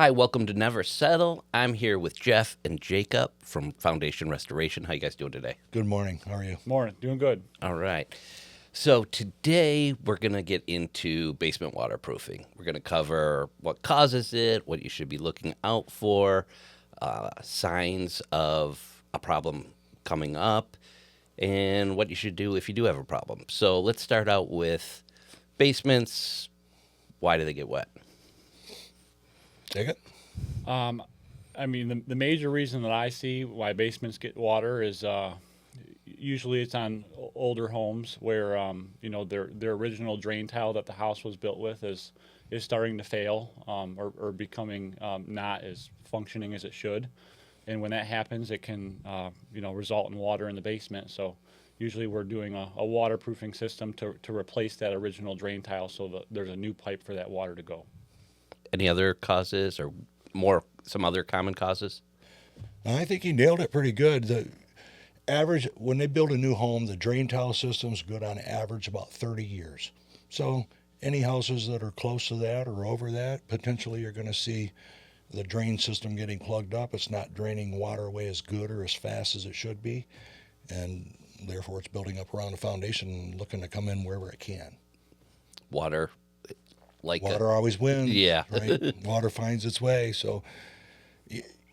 Hi, welcome to Never Settle. I'm here with Jeff and Jacob from Foundation Restoration. How you guys doing today? Good morning. How are you? Morning. Doing good. All right. So today we're going to get into basement waterproofing. We're going to cover what causes it, what you should be looking out for, signs of a problem coming up, and what you should do if you do have a problem. So let's start out with basements. Why do they get wet? Take it. I mean, the major reason that I see why basements get water is usually it's on older homes where their original drain tile that the house was built with is starting to fail or becoming not as functioning as it should, and when that happens, it can result in water in the basement. So usually we're doing a waterproofing system to replace that original drain tile so that there's a new pipe for that water to go. Any other causes or some other common causes? I think you nailed it pretty good. The average, when they build a new home, the drain tile system's good on average about 30 years. So any houses that are close to that or over that, potentially you're going to see the drain system getting plugged up. It's not draining water away as good or as fast as it should be. And therefore it's building up around the foundation and looking to come in wherever it can. Water Always wins. Yeah. Right? Water finds its way. So,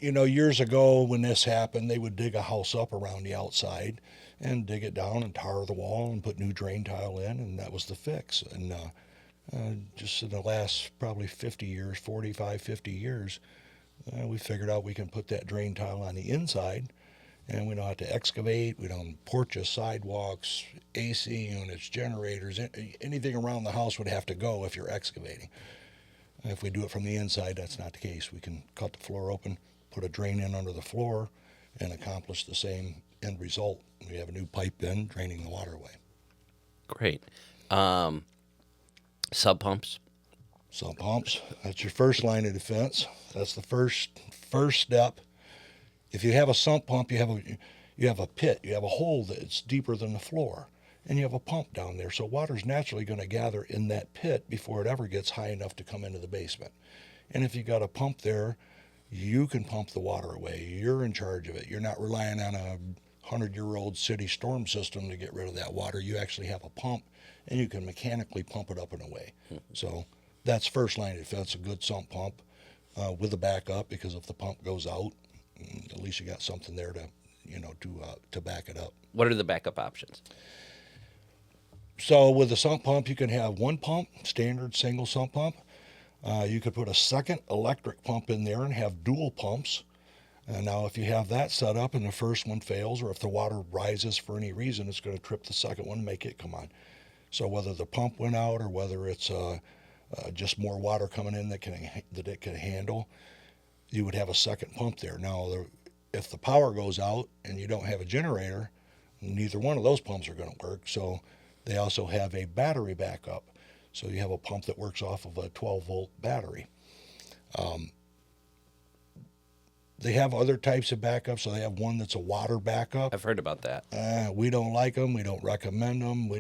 years ago when this happened, they would dig a house up around the outside and dig it down and tar the wall and put new drain tile in, and that was the fix. And just in the last probably 50 years, 45, 50 years, we figured out we can put that drain tile on the inside, and we don't have to excavate. We don't porches, sidewalks, AC units, generators, anything around the house would have to go if you're excavating. If we do it from the inside, that's not the case. We can cut the floor open, put a drain in under the floor, and accomplish the same end result. We have a new pipe in draining the water away. Great. Sub pumps. Sump pumps, that's your first line of defense. That's the first step. If you have a sump pump, you have a pit, you have a hole that's deeper than the floor, and you have a pump down there. So water's naturally going to gather in that pit before it ever gets high enough to come into the basement. And if you got a pump there, you can pump the water away. You're in charge of it. You're not relying on a 100-year-old city storm system to get rid of that water. You actually have a pump, and you can mechanically pump it up and away. So that's first line of defense, a good sump pump with a backup, because if the pump goes out, at least you got something there to back it up. What are the backup options? So with a sump pump, you can have one pump, standard single sump pump. You could put a second electric pump in there and have dual pumps. And now if you have that set up and the first one fails, or if the water rises for any reason, it's going to trip the second one and make it come on. So whether the pump went out or whether it's just more water coming in that it can handle, you would have a second pump there. Now, if the power goes out and you don't have a generator, neither one of those pumps are going to work. So they also have a battery backup. So you have a pump that works off of a 12-volt battery. They have other types of backups. So they have one that's a water backup. I've heard about that. We don't like them. We don't recommend them.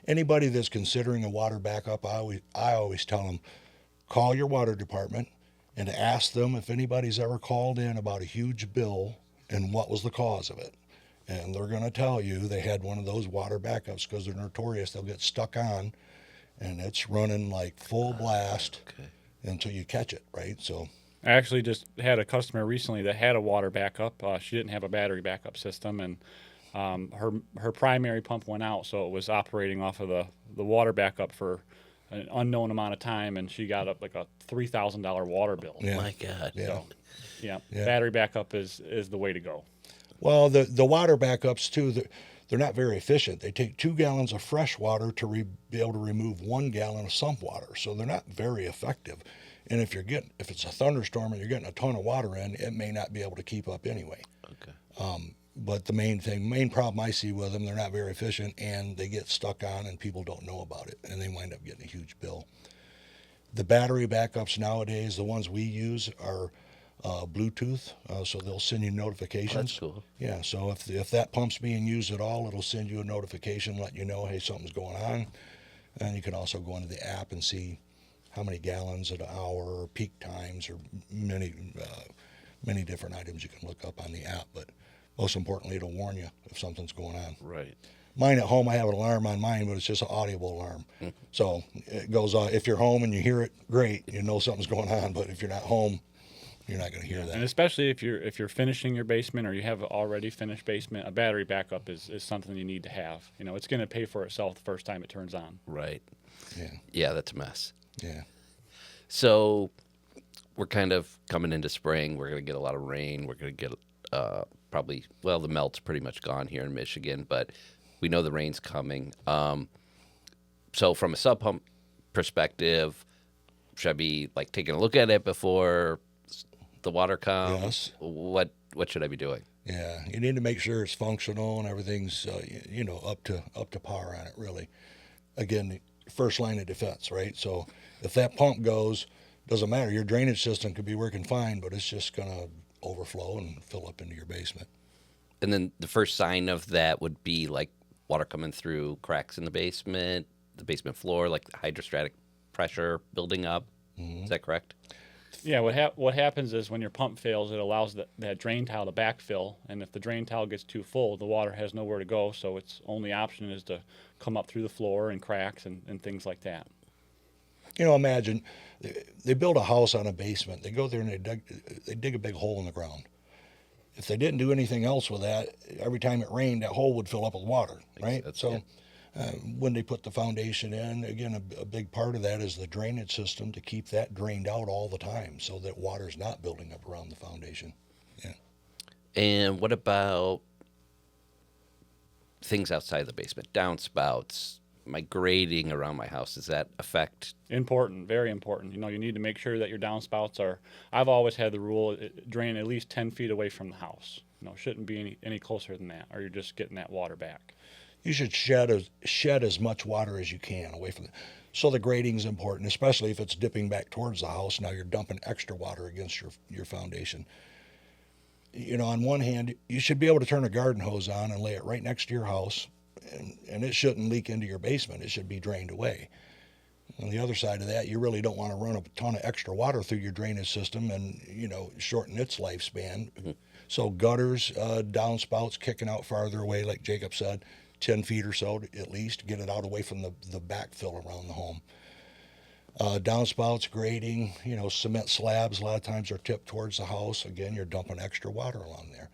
Anybody that's considering a water backup, I always tell them, call your water department and ask them if anybody's ever called in about a huge bill and what was the cause of it. And they're going to tell you they had one of those water backups, because they're notorious. They'll get stuck on, and it's running like full blast until you catch it, right? So I actually just had a customer recently that had a water backup. She didn't have a battery backup system, and her primary pump went out, so it was operating off of the water backup for an unknown amount of time, and she got up like a $3,000 water bill. Yeah. My God. Yeah. So, yeah, battery backup is the way to go. Well, the water backups too, they're not very efficient. They take 2 gallons of fresh water to be able to remove 1 gallon of sump water, so they're not very effective. And if it's a thunderstorm and you're getting a ton of water in, it may not be able to keep up anyway. Okay. But the main problem I see with them, they're not very efficient, and they get stuck on, and people don't know about it, and they wind up getting a huge bill. The battery backups nowadays, the ones we use, are Bluetooth, so they'll send you notifications. Oh, that's cool. Yeah, so if that pump's being used at all, it'll send you a notification letting you know, hey, something's going on. And you can also go into the app and see how many gallons an hour, or peak times, or many different items you can look up on the app. But most importantly, it'll warn you if something's going on. Right. Mine at home, I have an alarm on mine, but it's just an audible alarm. So it goes on. If you're home and you hear it, great, you know something's going on. But if you're not home, you're not going to hear that. And especially if you're finishing your basement or you have an already finished basement, a battery backup is something you need to have. You know, it's going to pay for itself the first time it turns on. Right. Yeah. Yeah, that's a mess. Yeah. So we're kind of coming into spring. We're going to get a lot of rain. We're going to get probably, well, the melt's pretty much gone here in Michigan, but we know the rain's coming. So from a sub pump perspective, should I be like taking a look at it before the water comes? Yes. What should I be doing? Yeah, you need to make sure it's functional and everything's up to par on it. Really, again, first line of defense, right? So if that pump goes, doesn't matter. Your drainage system could be working fine, but it's just gonna overflow and fill up into your basement. And then the first sign of that would be like water coming through cracks in the basement floor, like hydrostatic pressure building up. Is that correct? Yeah, what happens is when your pump fails, it allows that drain tile to backfill, and if the drain tile gets too full, the water has nowhere to go, so its only option is to come up through the floor and cracks and things like that. Imagine they build a house on a basement. They go there and they dig a big hole in the ground. If they didn't do anything else with that, every time it rained, that hole would fill up with water, right? So when they put the foundation in, again, a big part of that is the drainage system to keep that drained out all the time so that water's not building up around the foundation. Yeah. And what about things outside the basement, downspouts, my grading around my house? Does that affect? Important, very important. You need to make sure that your downspouts are. I've always had the rule: drain at least 10 feet away from the house. Shouldn't be any closer than that, or you're just getting that water back. You should shed as much water as you can away from it. So the grading is important, especially if it's dipping back towards the house. Now you're dumping extra water against your foundation. On one hand, you should be able to turn a garden hose on and lay it right next to your house, and it shouldn't leak into your basement. It should be drained away. On the other side of that, you really don't want to run a ton of extra water through your drainage system and, shorten its lifespan. Mm-hmm. So gutters, downspouts kicking out farther away, like Jacob said, 10 feet or so at least, get it out away from the backfill around the home. Downspouts, grading, cement slabs a lot of times are tipped towards the house. Again, you're dumping extra water along there.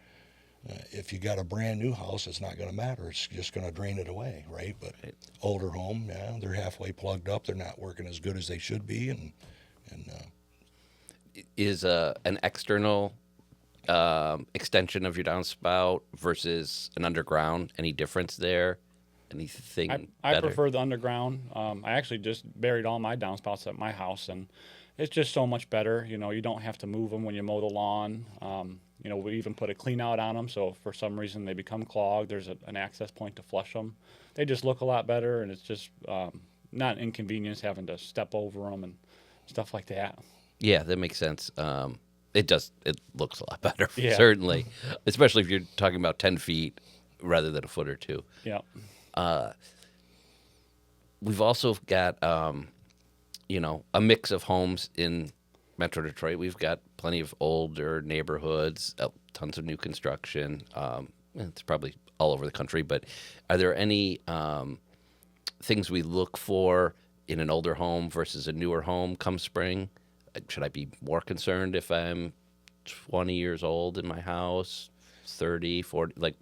If you got a brand new house, it's not going to matter. It's just going to drain it away, right? But older home, yeah, they're halfway plugged up. They're not working as good as they should be. And is an external extension of your downspout versus an underground any difference there? Anything I better? prefer the underground. I actually just buried all my downspouts at my house, and it's just so much better. You don't have to move them when you mow the lawn. We even put a clean out on them, so if for some reason they become clogged, there's an access point to flush them. They just look a lot better, and it's just not an inconvenience having to step over them and stuff like that. Yeah, that makes sense. It looks a lot better, Yeah. certainly, especially if you're talking about 10 feet rather than a foot or two. Yeah. We've also got, a mix of homes in Metro Detroit. We've got plenty of older neighborhoods, tons of new construction. It's probably all over the country, but are there any things we look for in an older home versus a newer home come spring? Should I be more concerned if I'm 20 years old in my house, 30, 40? Like,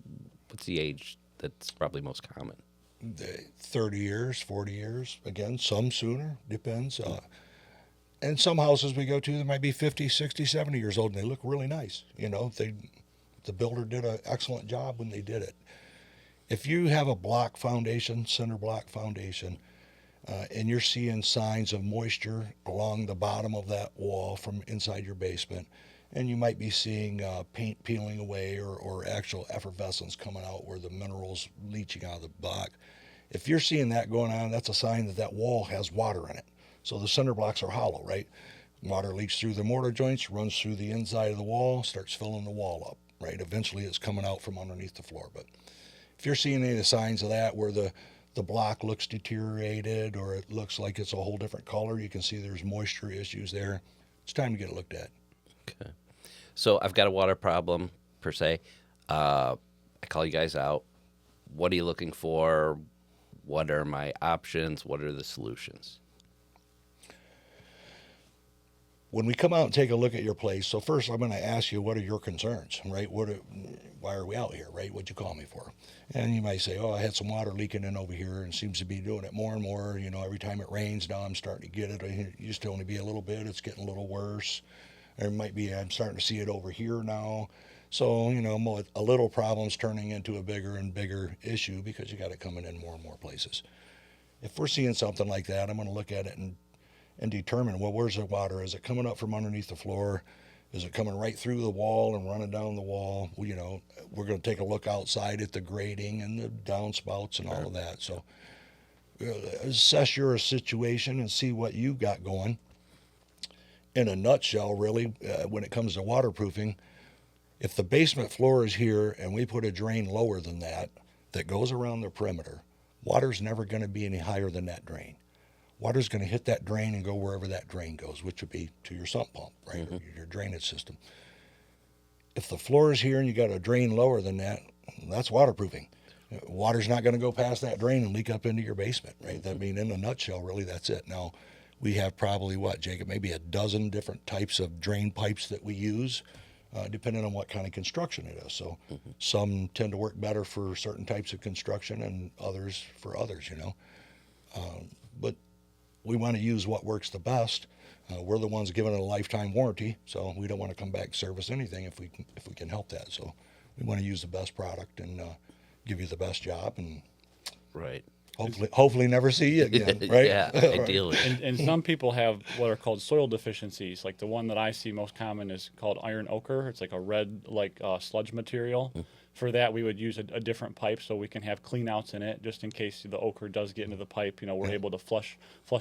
what's the age that's probably most common? 30 years, 40 years. Again, some sooner, depends. And some houses we go to, they might be 50, 60, 70 years old, and they look really nice. The builder did an excellent job when they did it. If you have a block foundation, center block foundation, and you're seeing signs of moisture along the bottom of that wall from inside your basement, and you might be seeing paint peeling away or actual effervescence coming out where the mineral's leaching out of the block. If you're seeing that going on, that's a sign that wall has water in it. So the center blocks are hollow, right? Water leaks through the mortar joints, runs through the inside of the wall, starts filling the wall up, right? Eventually it's coming out from underneath the floor. But if you're seeing any of the signs of that where the the block looks deteriorated or it looks like it's a whole different color, you can see there's moisture issues there. It's time to get it looked at. Okay. So I've got a water problem per se. I call you guys out. What are you looking for? What are my options? What are the solutions? When we come out and take a look at your place, so first I'm going to ask you, what are your concerns, right? Why are we out here, right? What'd you call me for? And you might say, oh, I had some water leaking in over here and seems to be doing it more and more. You know, every time it rains now I'm starting to get it. It used to only be a little bit. It's getting a little worse. Or it might be I'm starting to see it over here now. So, you know, a little problem's turning into a bigger and bigger issue because you got it coming in more and more places. If we're seeing something like that, I'm going to look at it and determine, well, where's the water? Is it coming up from underneath the floor? Is it coming right through the wall and running down the wall? Well, you know, we're going to take a look outside at the grading and the downspouts and all of that. So assess your situation and see what you've got going. In a nutshell, really, when it comes to waterproofing, if the basement floor is here and we put a drain lower than that goes around the perimeter, water's never going to be any higher than that drain. Water's going to hit that drain and go wherever that drain goes, which would be to your sump pump, right, or your drainage system. If the floor is here and you got a drain lower than that, that's waterproofing. Water's not going to go past that drain and leak up into your basement, right? I mean, in a nutshell, really, that's it. Now, we have probably, what, Jacob, maybe a dozen different types of drain pipes that we use, depending on what kind of construction it is. So some tend to work better for certain types of construction and others for others, you know. But we want to use what works the best. We're the ones giving it a lifetime warranty, so we don't want to come back and service anything if we can help that. So we want to use the best product and give you the best job, and Right. hopefully never see you again, right? Yeah, ideally. And some people have what are called soil deficiencies. Like the one that I see most common is called iron ochre. It's like a red, sludge material. For that, we would use a different pipe so we can have clean outs in it, just in case the ochre does get into the pipe. You know, we're able to flush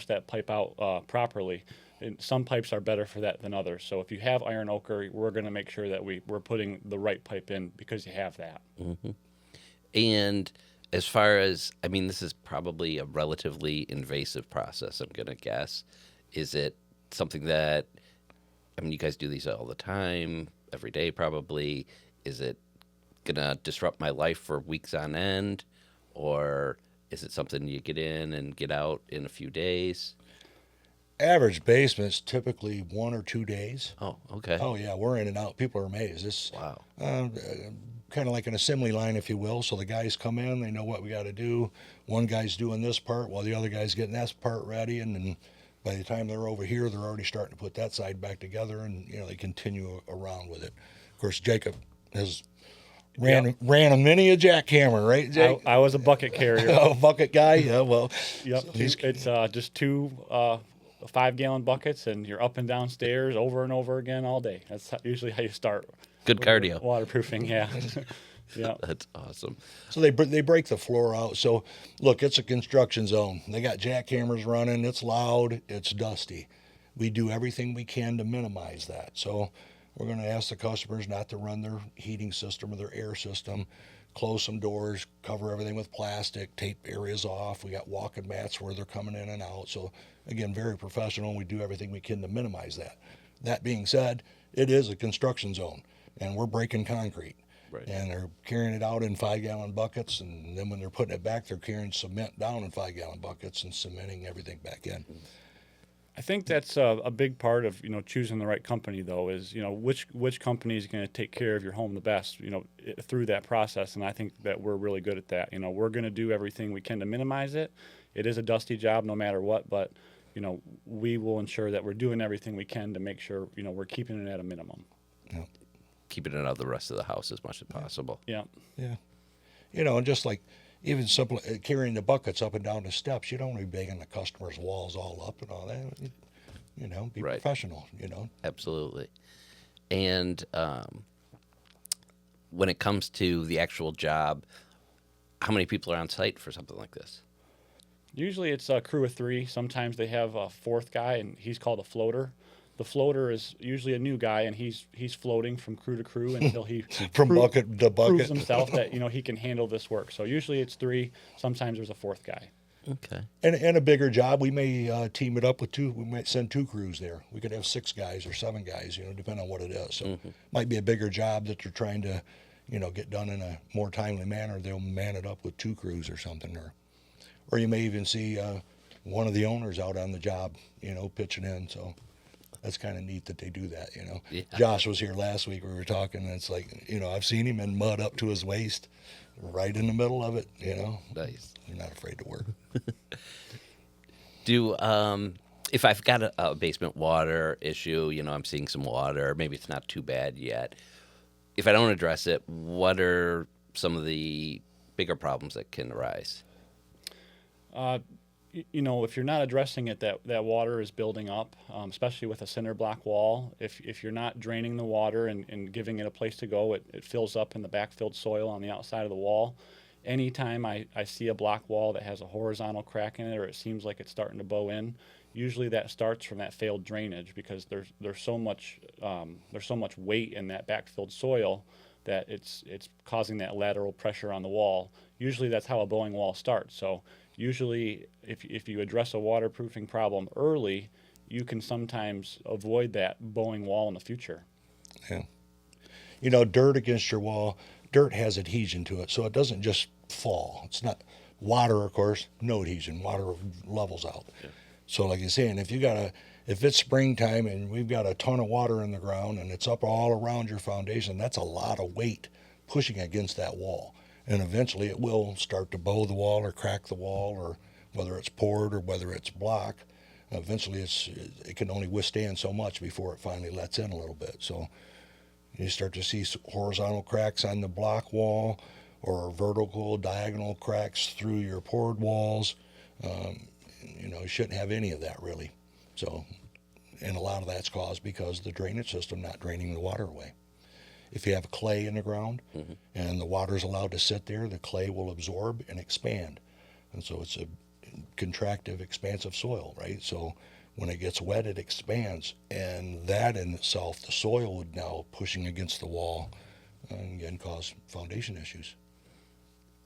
that pipe out properly. And some pipes are better for that than others. So if you have iron ochre, we're going to make sure that we're putting the right pipe in because you have that. And as far as, I mean, this is probably a relatively invasive process, I'm going to guess. Is it something that, I mean, you guys do these all the time, every day probably. Is it going to disrupt my life for weeks on end? Or is it something you get in and get out in a few days? Average basement's typically 1 or 2 days. Oh, okay. Oh yeah, we're in and out. People are amazed. This Wow. kind of like an assembly line, if you will. So the guys come in, they know what we got to do. One guy's doing this part while the other guy's getting that part ready, and then by the time they're over here, they're already starting to put that side back together, and you know they continue around with it. Of course, Jacob has ran a mini a jackhammer, right, Jake? I was a bucket carrier. Oh, bucket guy. Yeah, well. Yep. It's just two 5-gallon buckets, and you're up and down stairs over and over again all day. That's usually how you start. Good cardio. Waterproofing, yeah. Yeah. That's awesome. So they break the floor out. So look, it's a construction zone. They got jackhammers running. It's loud. It's dusty. We do everything we can to minimize that. So we're going to ask the customers not to run their heating system or their air system. Close some doors, cover everything with plastic, tape areas off. We got walking mats where they're coming in and out. So again, very professional. We do everything we can to minimize that. That being said, it is a construction zone, and we're breaking concrete. Right. And they're carrying it out in 5-gallon buckets, and then when they're putting it back, they're carrying cement down in 5-gallon buckets and cementing everything back in. I think that's a big part of choosing the right company, though, is which company is going to take care of your home the best through that process. And I think that we're really good at that. We're going to do everything we can to minimize it. It is a dusty job no matter what, but we will ensure that we're doing everything we can to make sure we're keeping it at a minimum. Yeah. Keeping it out of the rest of the house as much as possible. Yeah. Yeah. And just like even simple carrying the buckets up and down the steps, you don't want to be banging the customer's walls all up and all that. Be Right. professional, Absolutely. And when it comes to the actual job, how many people are on site for something like this? Usually it's a crew of 3. Sometimes they have a 4th guy, and he's called a floater. The floater is usually a new guy, and he's floating from crew to crew until he From pro- bucket to proves bucket. himself that he can handle this work. So usually it's three. Sometimes there's a fourth guy. Okay. And a bigger job, we may team it up with two. We might send two crews there. We could have 6 guys or 7 guys, depending on what it is. So might be a bigger job that they're trying to, get done in a more timely manner. They'll man it up with 2 crews or something, or you may even see one of the owners out on the job, pitching in. So that's kind of neat that they do that. Yeah. Josh was here last week. We were talking, and it's like, I've seen him in mud up to his waist, right in the middle of it. Nice. You're not afraid to work. If I've got a basement water issue, I'm seeing some water, maybe it's not too bad yet. If I don't address it, what are some of the bigger problems that can arise? If you're not addressing it, that water is building up, especially with a cinder block wall. If you're not draining the water and giving it a place to go, it fills up in the backfilled soil on the outside of the wall. Anytime I see a block wall that has a horizontal crack in it, or it seems like it's starting to bow in, usually that starts from that failed drainage, because there's so much weight in that backfilled soil that it's causing that lateral pressure on the wall. Usually that's how a bowing wall starts. So usually if you address a waterproofing problem early, you can sometimes avoid that bowing wall in the future. Yeah. Dirt against your wall, dirt has adhesion to it, so it doesn't just fall. It's not water, of course, no adhesion. Water levels out. Yeah. So like you're saying, if it's springtime and we've got a ton of water in the ground and it's up all around your foundation, that's a lot of weight pushing against that wall. And eventually it will start to bow the wall or crack the wall, or whether it's poured or whether it's block. Eventually it can only withstand so much before it finally lets in a little bit. So you start to see horizontal cracks on the block wall, or vertical, diagonal cracks through your poured walls. You shouldn't have any of that really. So, and a lot of that's caused because the drainage system not draining the water away. If you have clay in the ground and the water's allowed to sit there, the clay will absorb and expand. And so it's a contractive, expansive soil, right? So when it gets wet, it expands. And that in itself, the soil would now pushing against the wall and again cause foundation issues.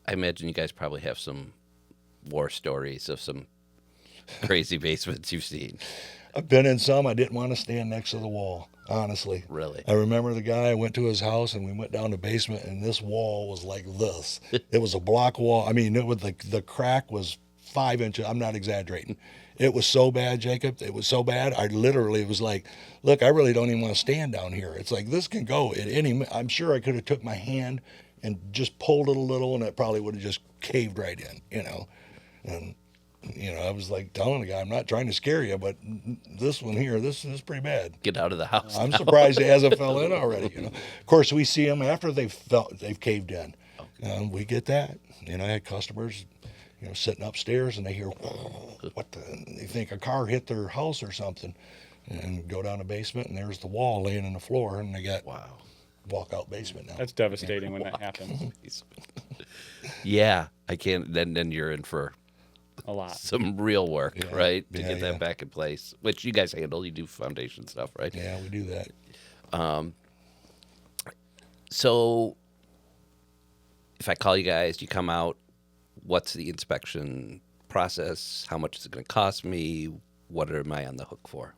I imagine you guys probably have some war stories of some crazy basements you've seen. I've been in some. I didn't want to stand next to the wall, honestly. Really? I remember the guy, I went to his house and we went down the basement, and this wall was like this. It was a block wall. I mean, the crack was 5 inches. I'm not exaggerating. It was so bad, Jacob. It was so bad. I literally was like, look, I really don't even want to stand down here. It's like, this can go at any, I'm sure I could have took my hand and just pulled it a little, and it probably would have just caved right in, And, I was like telling the guy, I'm not trying to scare you, but this one here, this is pretty bad. Get out of the house. I'm now. surprised it hasn't fell in already. Of course, we see them after they've caved in. Okay. We get that. I had customers, sitting upstairs, and they hear, they think a car hit their house or something, and go down the basement, and there's the wall laying on the floor, and they got walkout basement now. That's devastating when that happens. Yeah, I can't. Then you're in for A lot. some real work, right? To Yeah, get that back in place, which you guys handle. You do foundation stuff, right? Yeah, we do that. So if I call you guys, you come out, what's the inspection process? How much is it going to cost me? What am I on the hook for?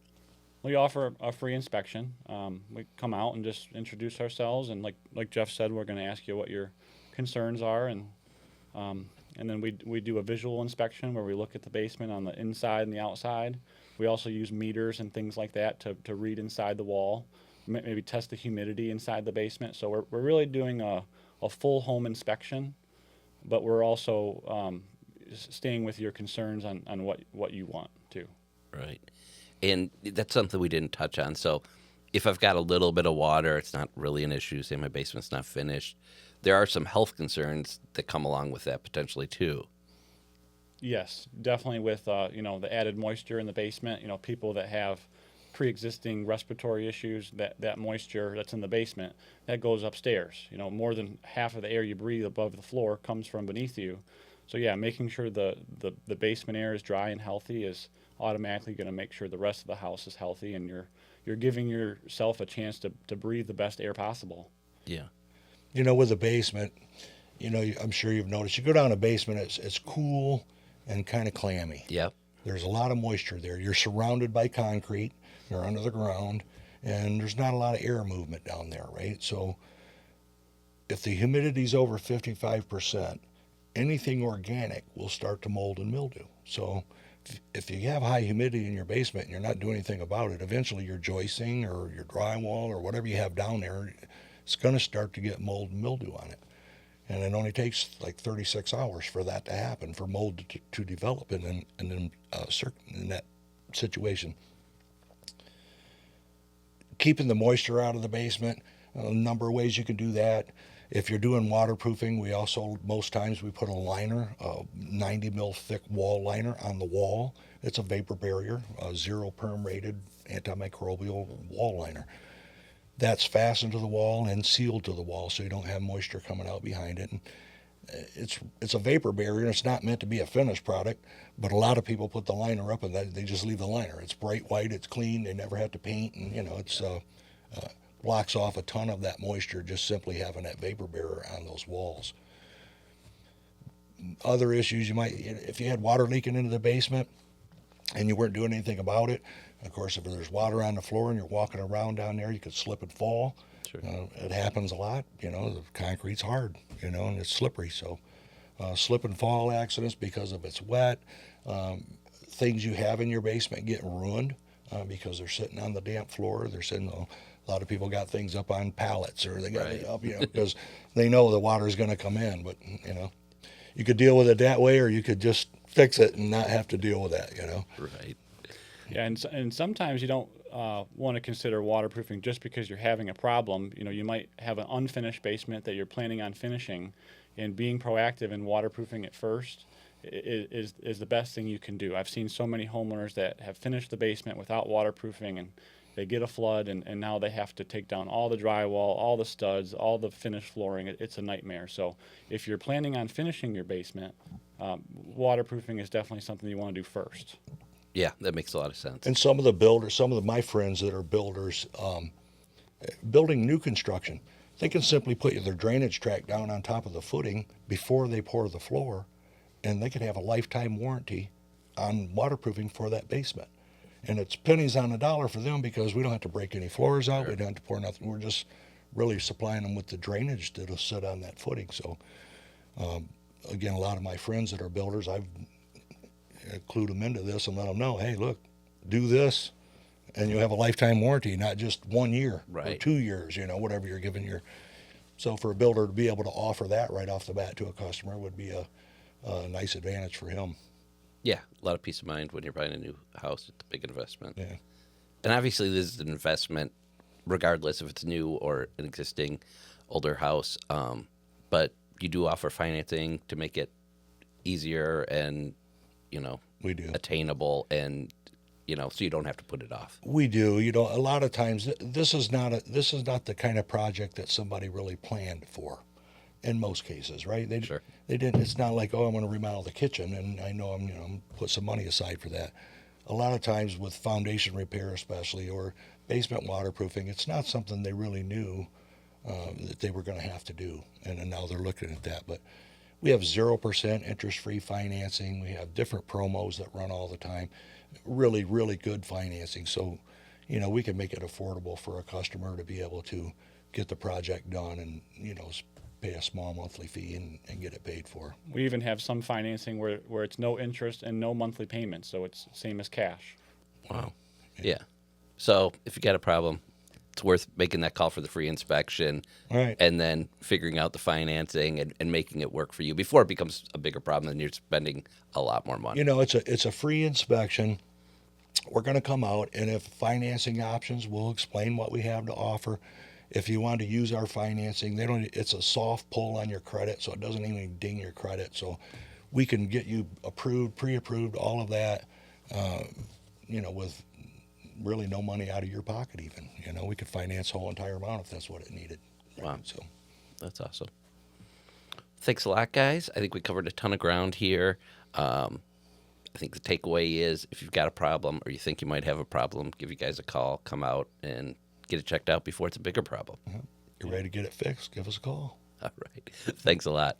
We offer a free inspection. We come out and just introduce ourselves, and like Jeff said, we're going to ask you what your concerns are, and then we do a visual inspection where we look at the basement on the inside and the outside. We also use meters and things like that to read inside the wall, maybe test the humidity inside the basement. So we're really doing a full home inspection, but we're also staying with your concerns on what you want too. Right. And that's something we didn't touch on. So if I've got a little bit of water, it's not really an issue. Say my basement's not finished. There are some health concerns that come along with that potentially too. Yes, definitely with the added moisture in the basement. People that have pre-existing respiratory issues, that moisture that's in the basement that goes upstairs. More than half of the air you breathe above the floor comes from beneath you. So yeah, making sure the basement air is dry and healthy is automatically going to make sure the rest of the house is healthy, and you're giving yourself a chance to breathe the best air possible. Yeah. With a basement, I'm sure you've noticed. You go down a basement, it's cool and kind of clammy. Yep. There's a lot of moisture there. You're surrounded by concrete. You're under the ground, and there's not a lot of air movement down there, right? So if the humidity's over 55%, anything organic will start to mold and mildew. So if you have high humidity in your basement and you're not doing anything about it, eventually your joisting or your drywall or whatever you have down there, it's going to start to get mold and mildew on it. And it only takes like 36 hours for that to happen, for mold to develop in that situation. Keeping the moisture out of the basement, a number of ways you can do that. If you're doing waterproofing, we also, most times we put a liner, a 90 mil thick wall liner on the wall. It's a vapor barrier, a 0 perm rated antimicrobial wall liner. That's fastened to the wall and sealed to the wall so you don't have moisture coming out behind it. And it's a vapor barrier, and it's not meant to be a finished product, but a lot of people put the liner up and they just leave the liner. It's bright white, it's clean, they never have to paint, and it's blocks off a ton of that moisture just simply having that vapor barrier on those walls. Other issues if you had water leaking into the basement and you weren't doing anything about it, of course, if there's water on the floor and you're walking around down there, you could slip and fall. Sure. It happens a lot. The concrete's hard, and it's slippery. So slip and fall accidents because of it's wet. Things you have in your basement get ruined because they're sitting on the damp floor. They're sitting. A lot of people got things up on pallets, or they got it up, because they know the water's going to come in. But you could deal with it that way, or you could just fix it and not have to deal with that. Right. Yeah, and sometimes you don't want to consider waterproofing just because you're having a problem. You might have an unfinished basement that you're planning on finishing, and being proactive in waterproofing it first is the best thing you can do. I've seen so many homeowners that have finished the basement without waterproofing, and they get a flood, and now they have to take down all the drywall, all the studs, all the finished flooring. It's a nightmare. So if you're planning on finishing your basement, waterproofing is definitely something you want to do first. Yeah, that makes a lot of sense. And some of my friends that are builders, building new construction, they can simply put their drainage track down on top of the footing before they pour the floor, and they could have a lifetime warranty on waterproofing for that basement. And it's pennies on the dollar for them because we don't have to break any floors out. Sure. We don't have to pour nothing. We're just really supplying them with the drainage that'll sit on that footing. So, again, a lot of my friends that are builders, I've clued them into this and let them know, hey, look, do this, and you'll have a lifetime warranty, not just 1 year or 2 years, whatever you're giving your. So for a builder to be able to offer that right off the bat to a customer would be a nice advantage for him. Yeah, a lot of peace of mind when you're buying a new house. It's a big investment. Yeah. And obviously this is an investment regardless if it's new or an existing older house. But you do offer financing to make it easier and, we do. Attainable, and, so you don't have to put it off. We do. A lot of times this is not the kind of project that somebody really planned for. In most cases, right? Sure. They didn't. It's not like, I'm going to remodel the kitchen, and I know I'm put some money aside for that. A lot of times with foundation repair, especially, or basement waterproofing, it's not something they really knew that they were going to have to do, and now they're looking at that. But we have 0% interest-free financing. We have different promos that run all the time. Really, really good financing. So, we can make it affordable for a customer to be able to get the project done and pay a small monthly fee and get it paid for. We even have some financing where it's no interest and no monthly payments, so it's same as cash. Wow. Yeah. So if you got a problem, it's worth making that call for the free inspection, right, and then figuring out the financing and making it work for you before it becomes a bigger problem and you're spending a lot more money. It's a free inspection. We're going to come out, and if financing options, we'll explain what we have to offer. If you want to use our financing, it's a soft pull on your credit, so it doesn't even ding your credit. So we can get you approved, pre-approved, all of that, with really no money out of your pocket even. We could finance the whole entire amount if that's what it needed. Right? Wow. So that's awesome. Thanks a lot, guys. I think we covered a ton of ground here. I think the takeaway is if you've got a problem or you think you might have a problem, give you guys a call, come out and get it checked out before it's a bigger problem. You're ready to get it fixed, give us a call. All right. Thanks a lot.